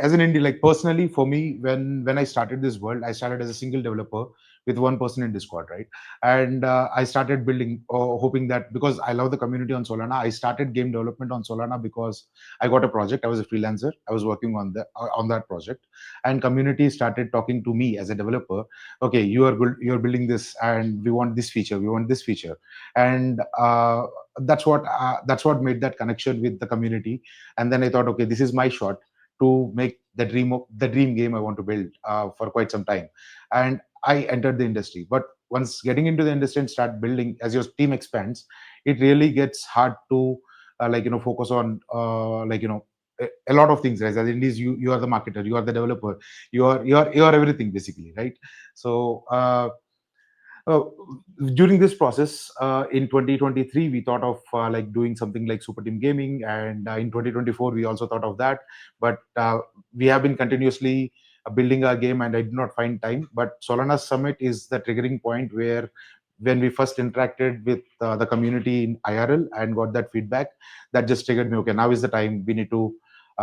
as an indie, like personally for me, when I started this world, I started as a single developer with one person in Discord, right? And I started building, hoping that because I love the community on Solana, I started game development on Solana because I got a project. I was a freelancer. I was working on that project, and community started talking to me as a developer. Okay, you're building this, and we want this feature. We want this feature, and that's what made that connection with the community. And then I thought, okay, this is my shot to make the dream game I want to build for quite some time. And I entered the industry. But once getting into the industry and start building, as your team expands, it really gets hard to focus on a lot of things. Right? As indies, you are the marketer, you are the developer, you are everything basically, right? So. Uh, During this process in 2023 we thought of doing something like super team gaming, and in 2024 we also thought of that, but we have been continuously building our game, and I did not find time. But Solana Summit is the triggering point where when we first interacted with the community in IRL and got that feedback, that just triggered me. Okay, now is the time. We need to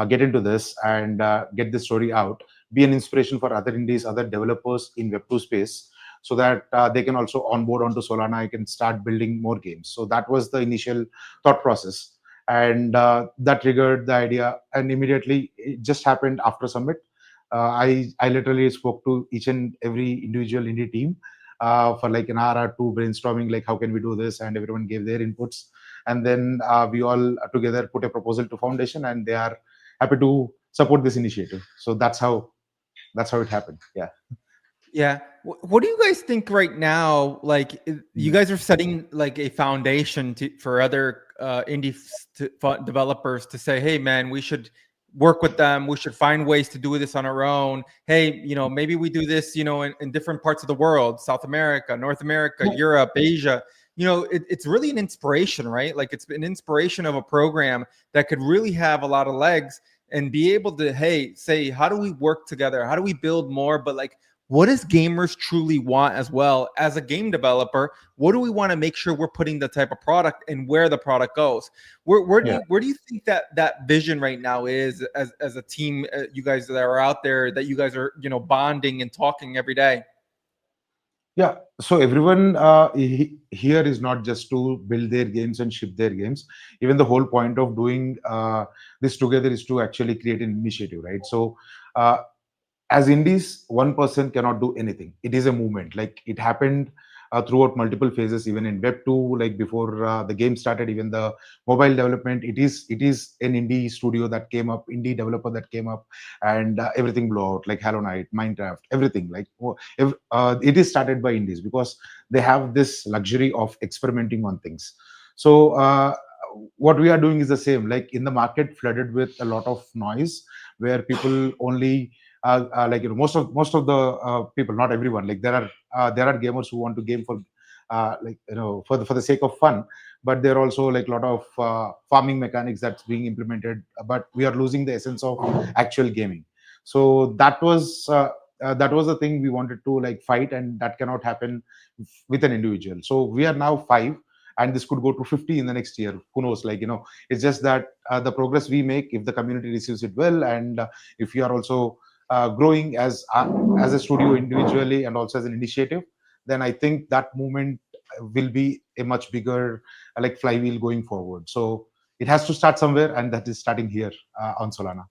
get into this and get this story out, be an inspiration for other indies, other developers in Web2 space, so that they can also onboard onto Solana. I can start building more games. So that was the initial thought process, and that triggered the idea. And immediately, it just happened after Summit. I literally spoke to each and every individual indie team for like an hour or two, brainstorming like how can we do this, and everyone gave their inputs, and then we all together put a proposal to foundation, and they are happy to support this initiative. So that's how it happened. Yeah. Yeah. What do you guys think right now? Like, you Mm. guys are setting like a foundation for other developers to say, "Hey, man, we should work with them. We should find ways to do this on our own. Hey, maybe we do this, in different parts of the world: South America, North America, Europe, Asia." It's really an inspiration, right? Like, it's an inspiration of a program that could really have a lot of legs and be able to, hey, say, how do we work together? How do we build more? But like, what does gamers truly want as well as a game developer? What do we want to make sure we're putting the type of product and where the product goes? Yeah. Where do you think that vision right now is as a team? You guys that are out there, that you guys are bonding and talking every day. Yeah, so everyone here is not just to build their games and ship their games. Even the whole point of doing this together is to actually create an initiative, right? So uh, as indies, one person cannot do anything. It is a movement. Like it happened throughout multiple phases, even in Web 2, like before the game started, even the mobile development. It is an indie studio that came up, indie developer that came up, and everything blew out, like Hollow Knight, Minecraft, everything. Like it is started by indies because they have this luxury of experimenting on things. So what we are doing is the same. Like in the market, flooded with a lot of noise, where people only most of the people, not everyone, like there are gamers who want to game for for the sake of fun, but there are also like a lot of farming mechanics that's being implemented, but we are losing the essence of actual gaming. So that was the thing we wanted to like fight, and that cannot happen with an individual. So we are now five, and this could go to 50 in the next year. Who knows? It's just that the progress we make, if the community receives it well, and if you are also growing as a studio individually and also as an initiative, then I think that movement will be a much bigger like flywheel going forward. So it has to start somewhere, and that is starting here on Solana.